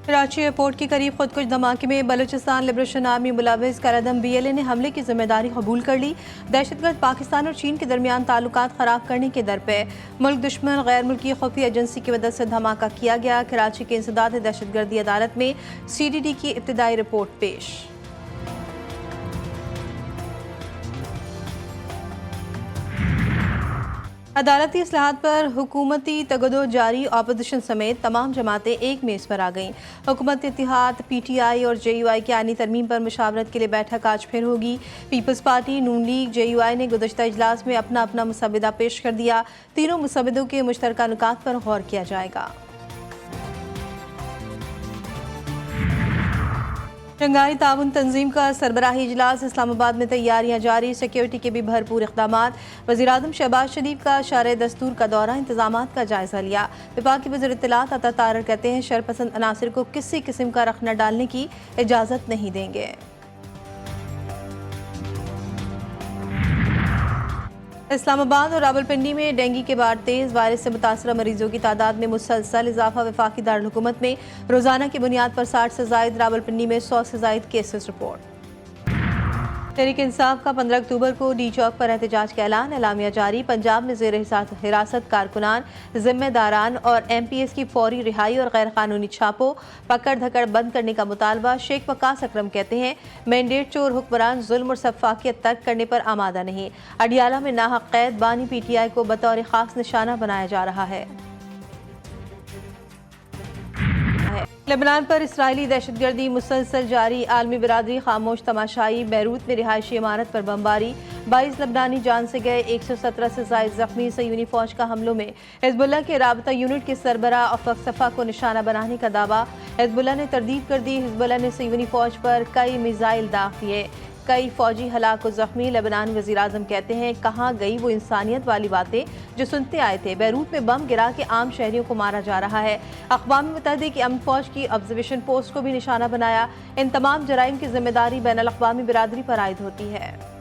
Karachi airport के करीब खुदकुश धमाके में बलूचिस्तान लिबरेशन आर्मी मुलविस करादम BLA ने हमले की जिम्मेदारी कबूल कर ली। दहशतगर्द पाकिस्तान और चीन के दरमियान ताल्लुकात खराब करने के दर पे मुल्क दुश्मन गैर मुल्की खुफिया एजेंसी की मदद से धमाका किया गया। कराची के इंसदाद दहशतगर्दी अदालत में CDD की इब्तिदाई रिपोर्ट पेश। अदालती इस्लाहात पर हुकूमती तगदो जारी, अपोजिशन समेत तमाम जमातें एक मेज़ पर आ गईं। हुकूमत इत्तेहाद PTI और JUI की आईनी तरमीम पर मुशावरत के लिए बैठक आज फिर होगी। पीपल्स पार्टी, नून लीग, JUI ने गुज़श्ता इजलास में अपना अपना मुसव्विदा पेश कर दिया। तीनों मुसव्विदों के मुश्तरका नुकात पर गौर किया जाएगा। शंघाई ताउन तंजीम का सरबराही इजलास, इस्लामाबाद में तैयारियां जारी, सिक्योरिटी के भी भरपूर इक़दामात। वज़ीर-ए-आज़म शहबाज शरीफ का शारे दस्तूर का दौरा, इंतजामात का जायजा लिया। विफाकी वज़ीर इत्तलात अता तारर कहते हैं शरपसंद अनासिर को किसी किस्म का रखना डालने की इजाज़त नहीं देंगे। इस्लामाबाद और रावलपिंडी में डेंगू के बाद तेज, वायरस से मुतासरा मरीजों की तादाद में मुसलसल इजाफा। वफाकी दारुल हुकूमत में रोजाना की बुनियाद पर 60 से जायद, रावलपिंडी में 100 से जायद केसेस रिपोर्ट। तहरीक इंसाफ का 15 अक्टूबर को डी चौक पर एहतजाज का ऐलान, एलामिया जारी। पंजाब में ज़ेर हिरासत कारकुनान, जिम्मेदारान और MPS की फौरी रिहाई और गैर कानूनी छापों, पकड़ धकड़ बंद करने का मुतालबा। शेख वकास अकरम कहते हैं मैंडेट चोर हुक्मरान जुल्म और सफाकियत तर्क करने पर आमादा नहीं। अडियाला में नाहक कैद बानी PTI को बतौर खास निशाना बनाया जा रहा है। लेबनान पर इसराइली दहशतगर्दी मुसलसल जारी, आलमी बिरादरी खामोश तमाशाई। बैरूत में रिहायशी इमारत पर बमबारी, 22 लबनानी जान से गए, 117 से जायद जख्मी। सयूनी फौज का हमलों में हिजबुल्लाह के राबता यूनिट के सरबराह अफक सफा को निशाना बनाने का दावा। हिजबुल्लाह ने तरदीद कर दी, हिजबुल्लाह ने सयूनी फौज पर कई मिसाइल दाग दिए, कई फौजी हलाक व जख्मी। लेबनान वज़ीर-ए-आज़म कहते हैं कहाँ गई वो इंसानियत वाली बातें जो सुनते आए थे। बैरूत में बम गिरा के आम शहरियों को मारा जा रहा है। अक़वाम मुत्तहिदा की अमन फौज की ऑब्जर्वेशन पोस्ट को भी निशाना बनाया। इन तमाम जराइम की जिम्मेदारी बैनुल अक़वामी बिरादरी पर आयद होती है।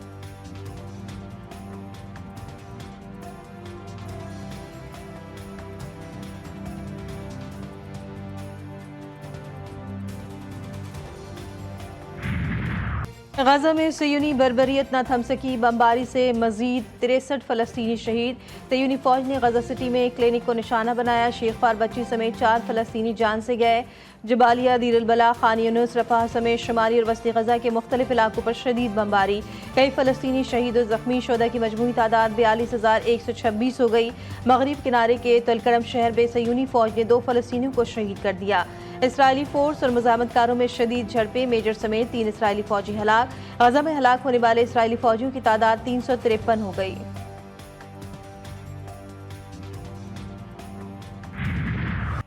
गजा में सयूनी बर्बरियत न थम सकी, बमबारी से मजीद 63 फ़लस्तीनी शहीद। सयूनी फौज ने गजा सिटी में एक क्लिनिक को निशाना बनाया, शेखवार बच्ची समेत 4 फ़लस्तीनी जान से गए। जबालिया, दीर अल बला, खान यूनुस, रफाह समेत शुमाली और वस्ती गजा के मुख्तलिफ इलाकों पर शदीद बमबारी, कई फ़लस्तीनी शहीद और ज़ख्मी। शुहदा की मजमूई तादाद 42,126 हो गई। मगरिब किनारे के तलकरम शहर में सयूनी फौज ने 2 फ़लस्तीनियों को शहीद कर दिया। इसराइली फोर्स और मुजामतकारों में शदीद झड़पें, मेजर समेत 3 इसराइली फौजी हलाक। गजा में हलाक होने वाले इसराइली फौजियों की तादाद 353 हो गई।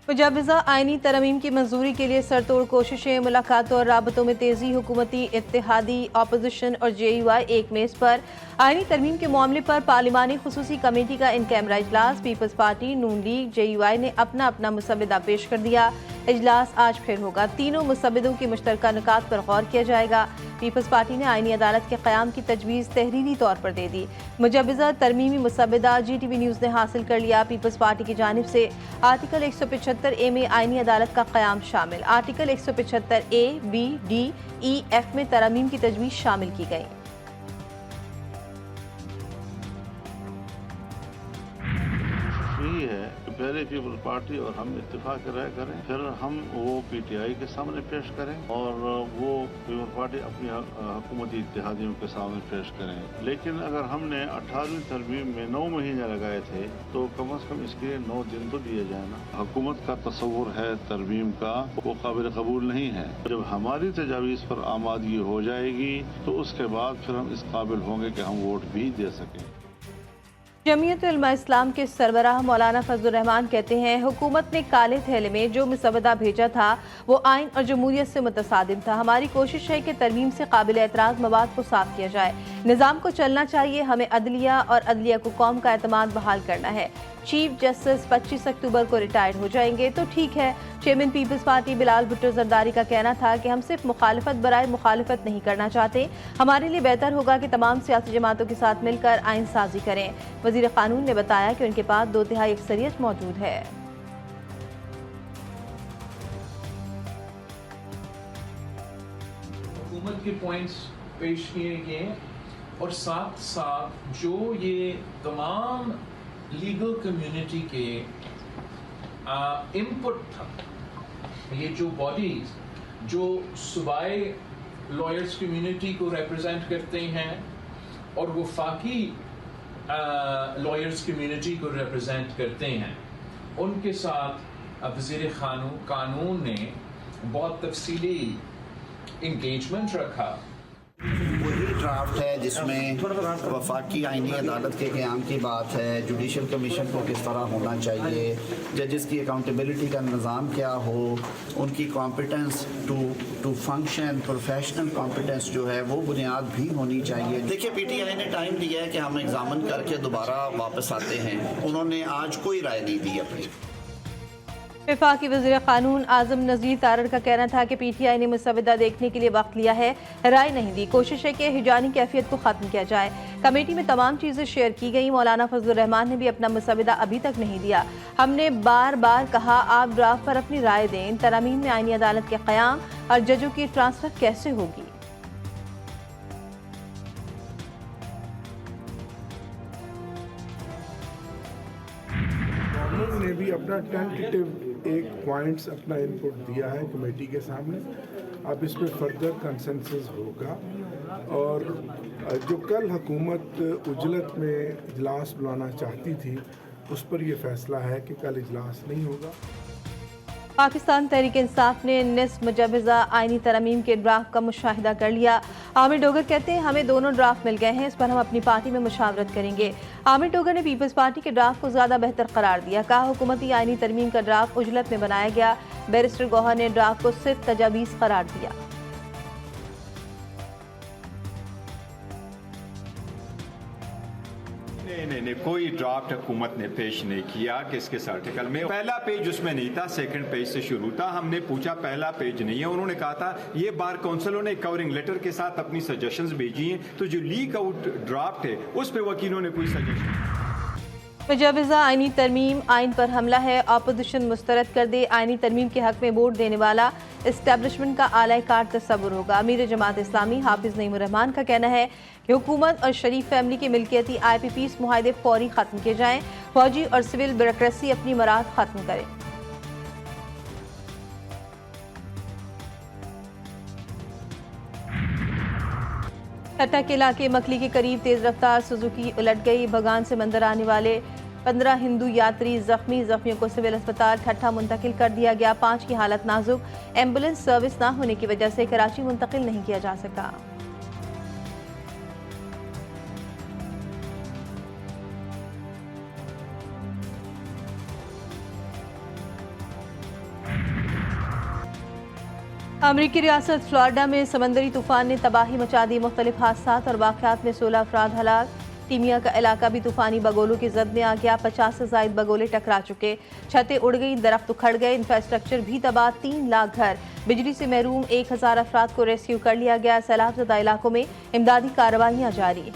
मुजव्वज़ा आईनी तरमीम की मंजूरी के लिए सरतोड़ कोशिशें, मुलाकातों और राबतों में तेजी। हुकूमती, इत्तेहादी, अपोजिशन और JUI एक मेज़ पर। आईनी तरमीम के मामले पर पार्लिमानी खुसूसी कमेटी का इन कैमरा इजलास। पीपल्स पार्टी, नून लीग, JUI ने अपना अपना मुसव्विदा पेश कर दिया। इजलास आज फिर होगा, तीनों मुसव्विदों के मुश्तरका नुकात पर गौर किया जाएगा। पीपल्स पार्टी ने आईनी अदालत के क़याम की तजवीज़ तहरीरी तौर पर दे दी। मुजव्वज़ा तरमीमी मुसव्विदा GTV न्यूज़ ने हासिल कर लिया। पीपल्स पार्टी की जानिब से आर्टिकल 175A में आईनी अदालत का क़याम शामिल, article 175A, B, D, E, F में तरमीम की तजवीज़ शामिल की गई। यही है कि पहले पीपल्स पार्टी और हम इत्तेफाक राय करें, फिर हम वो PTI के सामने पेश करें और वो पीपल्स पार्टी अपनी हुकूमती इत्तेहादियों के सामने पेश करें। लेकिन अगर हमने 18वीं तरमीम में 9 महीने लगाए थे तो कम से कम इसके लिए 9 दिन तो दिए जाए ना। हुकूमत का तस्वुर है तरमीम का, वो काबिल कबूल नहीं है। जब हमारी तजावीज़ पर आमादगी हो जाएगी तो उसके बाद फिर हम इस काबिल होंगे कि हम वोट भी दे सकें। जमीयत उलमा इस्लाम के सरबराह मौलाना फजलुर रहमान कहते हैं हुकूमत ने काले थैले में जो मुसव्वदा भेजा था वो आइन और जमहूरियत से मुतसादिम था। हमारी कोशिश है कि तरमीम से काबिल एतराज़ मवाद को साफ किया जाए। निज़ाम को चलना चाहिए, हमें अदलिया और अदलिया को कौम का एतमाद बहाल करना है। चीफ जस्टिस 25 अक्टूबर को रिटायर्ड हो जाएंगे तो ठीक है। Chairman Peoples Party Bilawal Bhutto Zardari का कहना था कि हम सिर्फ मुखालिफत बराए मुखालिफत नहीं करना चाहते, हमारे लिए बेहतर होगा कि तमाम सियासी जमातों के साथ मिलकर आइन साजी करें। वजीर कानून ने बताया कि उनके पास 2/3 अक्सरियत मौजूद है। کے پوائنٹس پیش کیے گئے ہیں اور ساتھ ساتھ جو یہ تمام لیگل کمیونٹی کے انپٹ تھا، یہ جو باڈیز جو صوبائی لائرز کمیونٹی کو ریپرزینٹ کرتے ہیں اور وفاقی لائرز کمیونٹی کو ریپرزینٹ کرتے ہیں، ان کے ساتھ وزیر قانون نے بہت تفصیلی انگیجمنٹ رکھا۔ وہی ڈرافٹ ہے جس میں وفاقی آئینی عدالت کے قیام کی بات ہے، جوڈیشل کمیشن کو کس طرح ہونا چاہیے، ججز کی اکاؤنٹیبلٹی کا نظام کیا ہو، ان کی competence to function, professional competence جو ہے وہ بنیاد بھی ہونی چاہیے۔ دیکھیے پی ٹی آئی نے ٹائم دیا ہے کہ ہم ایگزامن کر کے دوبارہ واپس آتے ہیں، انہوں نے آج کوئی رائے نہیں دی اپنی۔ وفاقی وزیر قانون اعظم نذیر تارڑ کا کہنا تھا کہ پی ٹی آئی نے مسودہ دیکھنے کے لیے وقت لیا ہے، رائے نہیں دی، کوشش ہے کہ ہجانی کیفیت کو ختم کیا جائے۔ کمیٹی میں تمام چیزیں شیئر کی گئیں، مولانا فضل الرحمان نے بھی اپنا مسودہ ابھی تک نہیں دیا۔ ہم نے بار بار کہا آپ ڈرافٹ پر اپنی رائے دیں، ترامیم میں آئینی عدالت کے قیام اور ججوں کی ٹرانسفر کیسے ہوگی؟ گورنمنٹ نے بھی اپنا ٹینٹیٹیو ایک پوائنٹس اپنا انپٹ دیا ہے کمیٹی کے سامنے، اب اس پہ فردر کنسنسس ہوگا، اور جو کل حکومت عجلت میں اجلاس بلانا چاہتی تھی اس پر یہ فیصلہ ہے کہ کل اجلاس نہیں ہوگا۔ پاکستان تحریک انصاف نے نصف مجوزہ آئینی ترامیم کے ڈرافٹ کا مشاہدہ کر لیا۔ عامر ڈوگر کہتے ہیں ہمیں دونوں ڈرافٹ مل گئے ہیں، اس پر ہم اپنی پارٹی میں مشاورت کریں گے۔ عامر ڈوگر نے پیپلز پارٹی کے ڈرافٹ کو زیادہ بہتر قرار دیا، کہا حکومتی آئینی ترمیم کا ڈرافٹ عجلت میں بنایا گیا۔ بیرسٹر گوہر نے ڈرافٹ کو صرف تجاویز قرار دیا۔ نہیں، کوئی ڈرافٹ حکومت نے پیش نہیں کیا کہ اس کے آرٹیکل میں پہلا پیج اس میں نہیں تھا، سیکنڈ پیج سے شروع تھا۔ ہم نے پوچھا پہلا پیج نہیں ہے، انہوں نے کہا تھا یہ بار کونسلوں نے کورنگ لیٹر کے ساتھ اپنی سجیشنز بھیجی ہیں، تو جو لیک آؤٹ ڈرافٹ ہے اس پہ وکیلوں نے کوئی سجیشن۔ مجوزہ آئینی ترمیم آئین پر حملہ ہے، اپوزیشن مسترد کر دے، آئینی ترمیم کے حق میں ووٹ دینے والا اسٹیبلشمنٹ کا اعلی کار تصور ہوگا۔ امیر جماعت اسلامی حافظ نعیم الرحمان کا کہنا ہے کہ حکومت اور شریف فیملی کے ملکیتی آئی پی پیس معاہدے فوری ختم کیے جائیں، فوجی اور سول بیوروکریسی اپنی مراد ختم کرے۔ ٹھٹہ کے علاقے مکلی کے قریب تیز رفتار سوزوکی الٹ گئی، بھگان سے مندر آنے والے 15 ہندو یاتری زخمیوں کو سول اسپتال ٹھٹہ منتقل کر دیا گیا، 5 کی حالت نازک، ایمبولینس سروس نہ ہونے کی وجہ سے کراچی منتقل نہیں کیا جا سکا۔ امریکی ریاست فلوریڈا میں سمندری طوفان نے تباہی مچا دی، مختلف حادثات اور واقعات میں 16 افراد ہلاک۔ ٹیمیا کا علاقہ بھی طوفانی بگولوں کی زد میں آ گیا، 50 سے زائد بگولے ٹکرا چکے، چھتیں اڑ گئیں، درخت اکھڑ گئے، انفراسٹرکچر بھی تباہ، 3 لاکھ گھر بجلی سے محروم، 1000 افراد کو ریسکیو کر لیا گیا۔ سیلاب زدہ علاقوں میں امدادی کارروائیاں جاری۔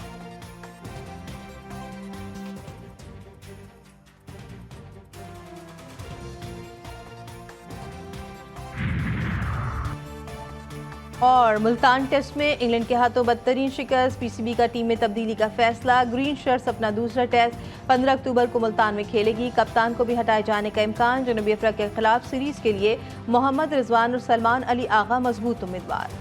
اور ملتان ٹیسٹ میں انگلینڈ کے ہاتھوں بدترین شکست، پی سی بی کا ٹیم میں تبدیلی کا فیصلہ، گرین شرٹس اپنا دوسرا ٹیسٹ 15 اکتوبر کو ملتان میں کھیلے گی، کپتان کو بھی ہٹائے جانے کا امکان، جنوبی افریقہ کے خلاف سیریز کے لیے محمد رضوان اور سلمان علی آغا مضبوط امیدوار۔